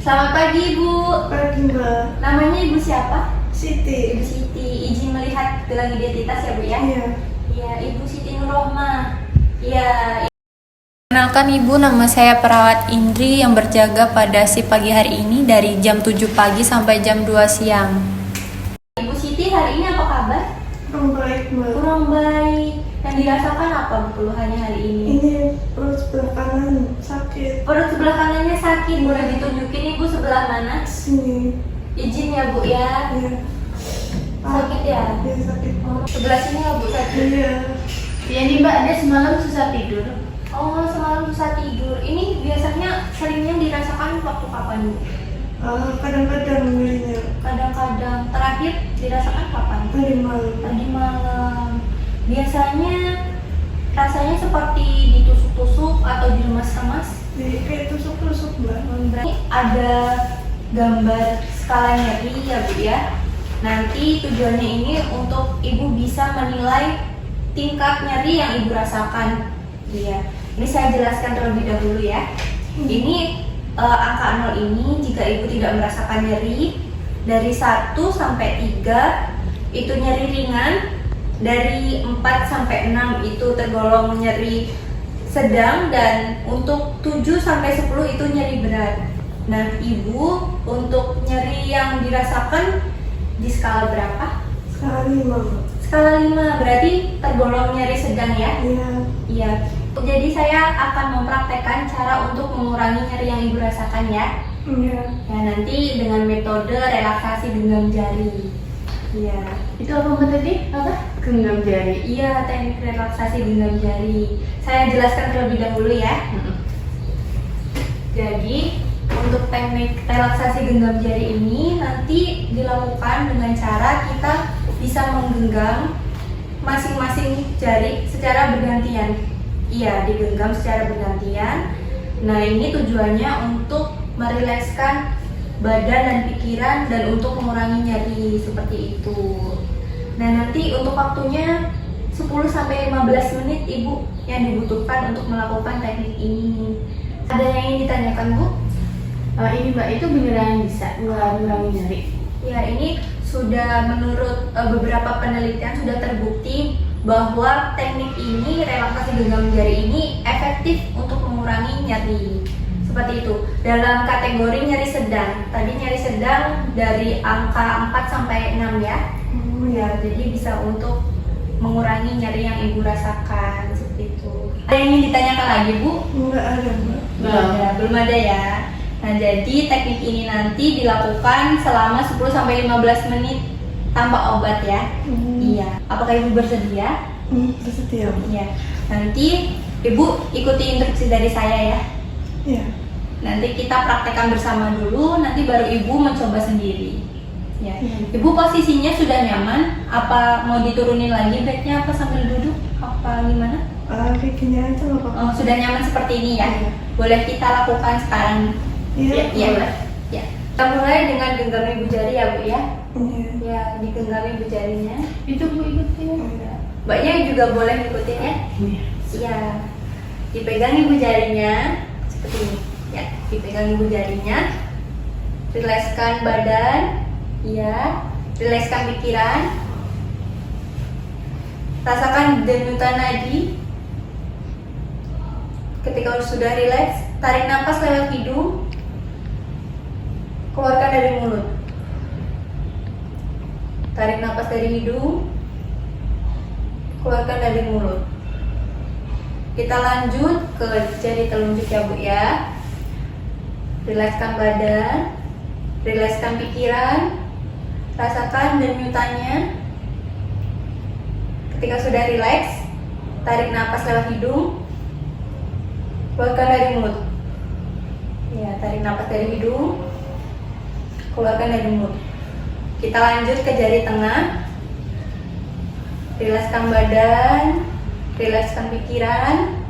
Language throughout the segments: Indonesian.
Selamat pagi Ibu. Pagi Mbak. Namanya Ibu siapa? Siti. Ibu Siti. Izin melihat gelang identitas ya Bu ya? Iya. Iya, Ibu Siti Nurrohmah. Iya. Kenalkan Ibu, nama saya perawat Indri yang berjaga pada shift pagi hari ini dari jam 7 pagi sampai jam 2 siang. Ibu Siti, hari ini apa kabar? Kurang baik Mbak. Kurang baik. Yang dirasakan apa keluhannya hari ini? Ini perut sebelah kanan sakit. Perut sebelah kanannya sakit. Boleh ditunjukin Ibu sebelah mana? Sini. Izin ya Bu ya. Iya. Sakit ya? Iya sakit. Sebelah sini ya Bu sakit. Iya. Ya nih Mbak, dia semalam susah tidur. Oh, semalam susah tidur. Ini biasanya seringnya dirasakan waktu kapan Bu? Kadang-kadang nyerinya. Kadang-kadang. Terakhir dirasakan kapan? Tadi malam. Tadi malam. Biasanya rasanya seperti ditusuk-tusuk atau diremas-remas. Jadi kayak tusuk-tusuk Mbak. Berarti ada gambar skala nyeri ya Bu ya. Nanti tujuannya ini untuk Ibu bisa menilai tingkat nyeri yang Ibu rasakan. Iya. Ini saya jelaskan terlebih dahulu ya. Ini angka 0 ini jika Ibu tidak merasakan nyeri, dari 1 sampai 3 itu nyeri ringan, dari 4 sampai 6 itu tergolong nyeri sedang, dan untuk 7 sampai 10 itu nyeri berat. Nah, Ibu untuk nyeri yang dirasakan di skala berapa? Skala 5 Mbak. Skala 5, berarti tergolong nyeri sedang ya? Iya. Iya. Jadi saya akan mempraktekkan cara untuk mengurangi nyeri yang Ibu rasakan ya. Iya. Ya, nanti dengan metode relaksasi genggam jari. Iya. Itu apa Mbak tadi? Apa? Genggam jari. Iya, teknik relaksasi genggam jari. Saya jelaskan terlebih dahulu ya. Jadi, untuk teknik relaksasi genggam jari ini nanti dilakukan dengan cara kita bisa menggenggam masing-masing jari secara bergantian. Iya, digenggam secara bergantian. Nah, ini tujuannya untuk merilekskan badan dan pikiran dan untuk mengurangi nyeri seperti itu. Nah, nanti untuk waktunya 10 sampai 15 menit Ibu yang dibutuhkan untuk melakukan teknik ini. Ada yang ingin ditanyakan Bu? Ini Mbak, itu beneran bisa mengurangi nyeri? Ya, ini sudah menurut beberapa penelitian sudah terbukti bahwa teknik ini, relaksasi genggam jari ini efektif untuk mengurangi nyeri. Seperti itu. Dalam kategori nyeri sedang. Tadi nyeri sedang dari angka 4 sampai 6 ya. Oh Ya, ya. jadi bisa untuk mengurangi nyeri yang Ibu rasakan seperti itu. Ada yang ingin ditanyakan lagi Bu? Enggak ada Mbak. Belum ada ya. Nah, jadi teknik ini nanti dilakukan selama 10 sampai 15 menit tanpa obat ya. Iya. Apakah Ibu bersedia? Bersedia Mbak. Iya. Nanti Ibu ikuti instruksi dari saya ya. Iya. Nanti kita praktekkan bersama dulu, nanti baru Ibu mencoba sendiri. Ya. Ibu posisinya sudah nyaman? Apa mau diturunin lagi bednya, apa sambil duduk? Apa gimana? Kayak gini aja nggak apa-apa. Oh, sudah nyaman seperti ini ya? Iya. Boleh kita lakukan sekarang? Iya. Iya, boleh. Ya. Kita mulai dengan genggam ibu jari ya Bu ya. Iya. Ya, digenggam ibu jarinya. Itu Bu ikutin. Iya. Mbaknya juga boleh ngikutin ya. Iya. Iya. Dipegang ibu jarinya seperti ini. Ya, dipegang ibu jarinya. Rilekskan badan. Iya. Rilekskan pikiran. Rasakan denyutan nadi. Ketika sudah rileks, tarik nafas lewat hidung. Keluarkan dari mulut. Tarik nafas dari hidung. Keluarkan dari mulut. Kita lanjut ke jari telunjuk ya Bu ya. Rilekskan badan, rilekskan pikiran, rasakan denyutannya. Ketika sudah rileks, tarik nafas lewat hidung, keluarkan dari mulut. Ya, tarik nafas dari hidung, keluarkan dari mulut. Kita lanjut ke jari tengah. Rilekskan badan, rilekskan pikiran.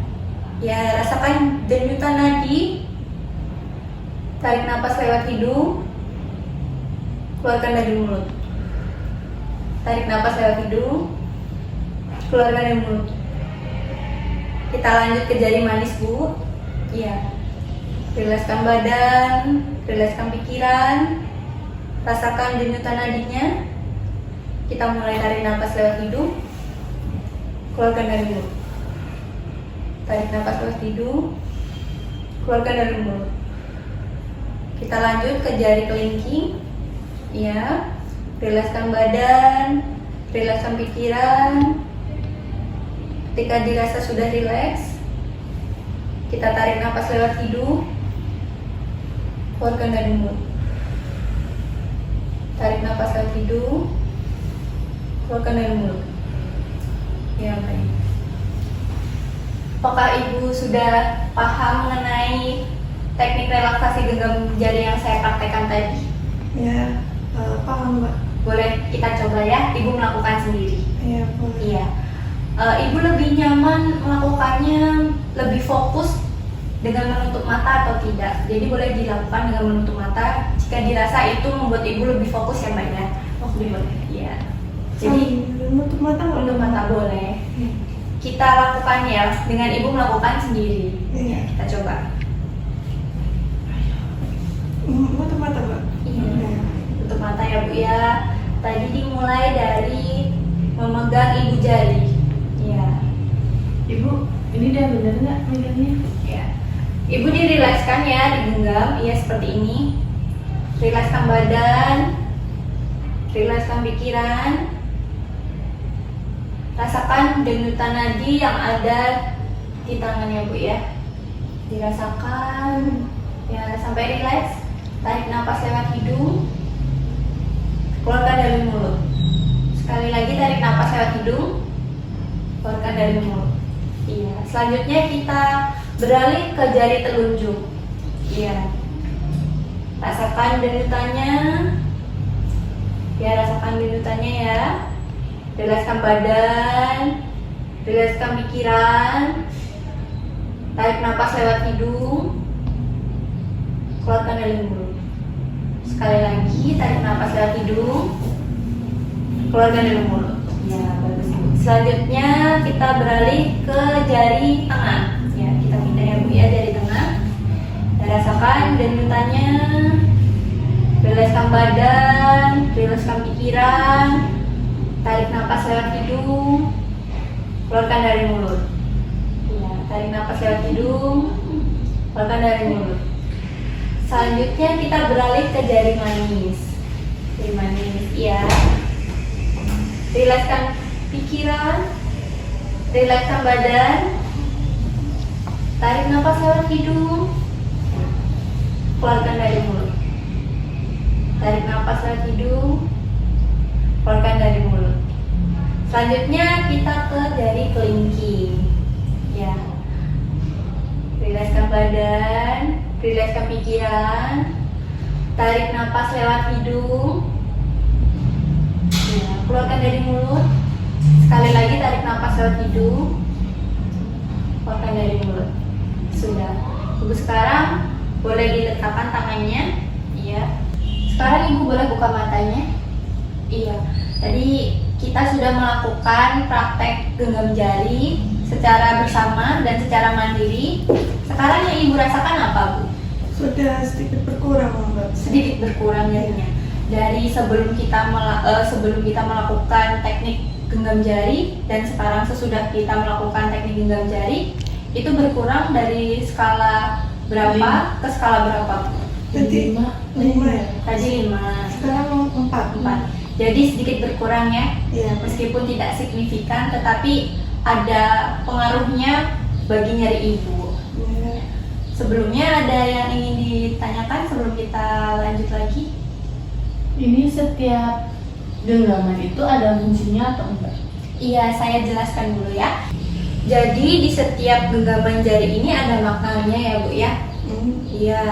Ya, rasakan denyutan nadi. Tarik nafas lewat hidung, keluarkan dari mulut. Tarik nafas lewat hidung, keluarkan dari mulut. Kita lanjut ke jari manis Bu. Iya. Rilekskan badan, rilekskan pikiran, rasakan denyutan nadinya. Kita mulai tarik nafas lewat hidung, keluarkan dari mulut. Tarik nafas lewat hidung, keluarkan dari mulut. Kita lanjut ke jari kelingking. Ya, rilekskan badan, rilekskan pikiran. Ketika dirasa sudah rileks, kita tarik nafas lewat hidung, keluarkan dari mulut. Tarik nafas lewat hidung, keluarkan dari mulut. Ya, baik. Apakah Ibu sudah paham mengenai teknik relaksasi genggam jari yang saya praktekkan tadi? Ya, paham Mbak. Boleh kita coba ya, Ibu melakukan sendiri. Iya, boleh. Iya. Ibu lebih nyaman melakukannya lebih fokus dengan menutup mata atau tidak? Jadi boleh dilakukan dengan menutup mata jika dirasa itu membuat Ibu lebih fokus ya Mbak ya. Oh, boleh. Iya. Jadi menutup mata nggak? menutup mata boleh. Kita lakukan ya dengan Ibu melakukan sendiri. Iya. Kita coba. Menutup mata Mbak. Iya. Tutup mata ya Bu ya. Tadi dimulai dari memegang ibu jari. Iya. Ibu, ini udah bener nggak megangnya? Ya. Ibu dirilekskan ya, digenggam, iya seperti ini. Rilekskan badan, rilekskan pikiran. Rasakan denyutan nadi yang ada di tangannya Bu ya. Dirasakan, ya sampai rileks. Tarik nafas lewat hidung, keluarkan dari mulut. Sekali lagi tarik nafas lewat hidung, keluarkan dari mulut. Iya. Selanjutnya kita beralih ke jari telunjuk. Iya. Rasakan denyutannya. Ya, rasakan denyutannya ya. Rilekskan badan, rilekskan pikiran. Tarik nafas lewat hidung, keluarkan dari mulut. Sekali lagi tarik nafas lewat hidung, keluarkan dari mulut. Ya, bagus Bu. Selanjutnya kita beralih ke jari tengah. Ya, kita pindah ya Bu ya, jari tengah. Dan rasakan denyutannya. Rilekskan badan, rilekskan pikiran. Tarik nafas lewat hidung, keluarkan dari mulut. Ya, tarik nafas lewat hidung, keluarkan dari mulut. Selanjutnya kita beralih ke jari manis. Jari manis, iya. Rilekskan pikiran, rilekskan badan. Tarik nafas lewat hidung, keluarkan dari mulut. Tarik nafas lewat hidung, keluarkan dari mulut. Selanjutnya kita ke jari kelingking. Ya. Rilekskan badan, rilekskan pikiran. Tarik nafas lewat hidung. Ya, keluarkan dari mulut. Sekali lagi tarik nafas lewat hidung, keluarkan dari mulut. Sudah. Ibu sekarang boleh diletakkan tangannya. Iya. Sekarang Ibu boleh buka matanya. Iya. Tadi kita sudah melakukan praktek genggam jari secara bersama dan secara mandiri. Sekarang yang Ibu rasakan apa Bu? Sudah sedikit berkurang Mbak. Sedikit berkurang jarinya. Dari sebelum kita melakukan teknik genggam jari dan sekarang sesudah kita melakukan teknik genggam jari, itu berkurang dari skala berapa ke skala berapa? Tadi 5 ya. Tadi 5. Sekarang 4. Jadi sedikit berkurang ya. Iya. Meskipun tidak signifikan, tetapi ada pengaruhnya bagi nyari Ibu. Ya. Sebelumnya ada yang ingin ditanyakan sebelum kita lanjut lagi? Ini setiap genggaman itu ada fungsinya atau enggak? Iya, saya jelaskan dulu ya. Jadi di setiap genggaman jari ini ada maknanya ya Bu ya. Iya.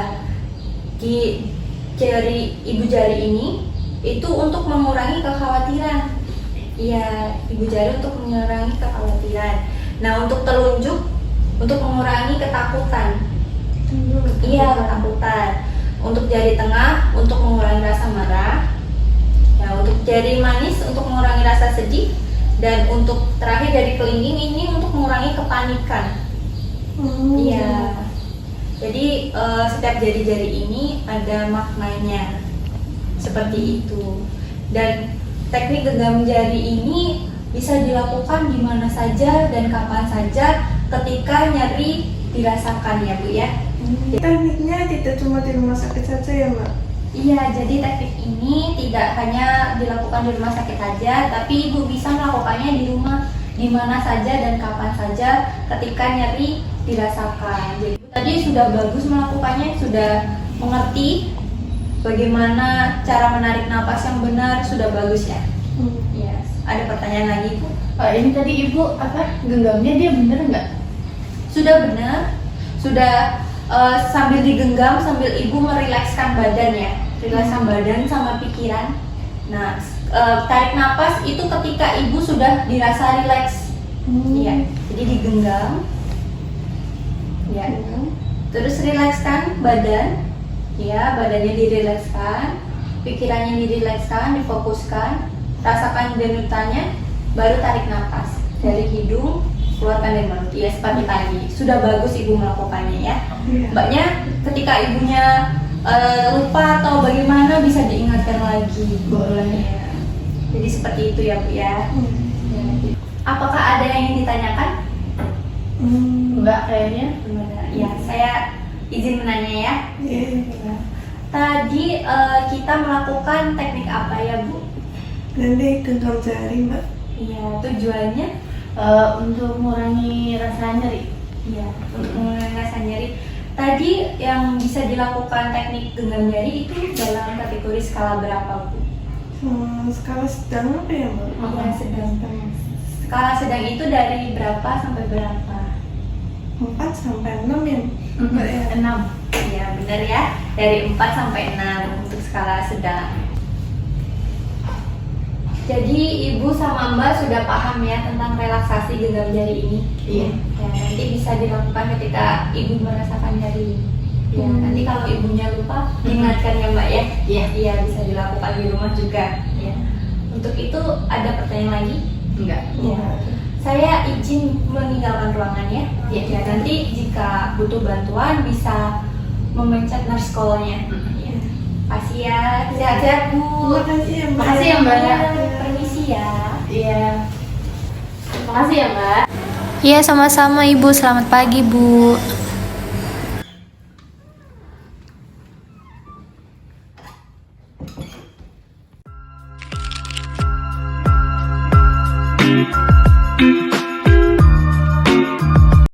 Di jari ibu jari ini itu untuk mengurangi kekhawatiran. Iya, ibu jari untuk mengurangi kekhawatiran. Nah, untuk telunjuk untuk mengurangi ketakutan. Iya, ketakutan. Untuk jari tengah untuk mengurangi rasa marah. Nah, untuk jari manis untuk mengurangi rasa sedih. Dan untuk terakhir jari kelingking ini untuk mengurangi kepanikan. Iya. Jadi setiap jari-jari ini ada maknanya seperti itu. Dan teknik genggam jari ini bisa dilakukan di mana saja dan kapan saja ketika nyeri dirasakan ya Bu ya. Tekniknya tidak cuma di rumah sakit saja ya Mbak? Iya, jadi teknik ini tidak hanya dilakukan di rumah sakit saja, tapi Ibu bisa melakukannya di rumah di mana saja dan kapan saja ketika nyeri dirasakan. Jadi tadi sudah bagus melakukannya, sudah mengerti bagaimana cara menarik napas yang benar, sudah bagus ya. Yes. Ada pertanyaan lagi Bu? Ini tadi Ibu genggamnya dia bener nggak? Sudah benar, sudah sambil digenggam sambil Ibu merilekskan badan ya, rilekskan badan sama pikiran. Nah, tarik napas itu ketika Ibu sudah dirasa rileks. Iya, jadi digenggam. Ya. Terus rilekskan badan. Ya, badannya dirilekskan, pikirannya dirilekskan, difokuskan, rasakan denyutanya, baru tarik napas dari hidung, keluarkan dari mulut. Ya, seperti tadi. Sudah bagus Ibu melakukannya ya. Mbaknya ketika Ibunya lupa atau bagaimana bisa diingatkan lagi. Boleh. Ya. Jadi seperti itu ya Bu ya. Apakah ada yang ingin ditanyakan? Enggak kayaknya. Ya, saya izin menanya ya. Tadi kita melakukan teknik apa ya Bu? Nanti genggam jari Mbak. Iya, tujuannya Untuk mengurangi rasa nyeri. ya untuk mengurangi rasa nyeri. Tadi yang bisa dilakukan teknik genggam jari itu dalam kategori skala berapa Bu? Skala sedang apa ya Mbak? Yang sedang. Skala sedang itu dari berapa sampai berapa? 4 sampai 6 ya Mbak ya? 6. Ya benar ya, dari 4 sampai 6 untuk skala sedang. Jadi Ibu sama Mbak sudah paham ya tentang relaksasi genggam jari ini. Iya. Ya, nanti bisa dilakukan ketika Ibu merasakan nyeri. Ya, nanti kalau Ibunya lupa diingatkan ya Mbak ya. Iya. Iya, bisa dilakukan di rumah juga. Ya. Untuk itu ada pertanyaan lagi? Enggak. Ya. Saya izin meninggalkan ruangan ya. Ya, nanti jika butuh bantuan bisa memencet nurse call-nya. Ya. Makasih ya. Sehat-sehat Bu. Makasih ya Mbak. Makasih ya, Mbak. Permisi ya. Iya. Terima kasih ya Mbak. Iya, sama-sama Ibu. Selamat pagi Bu.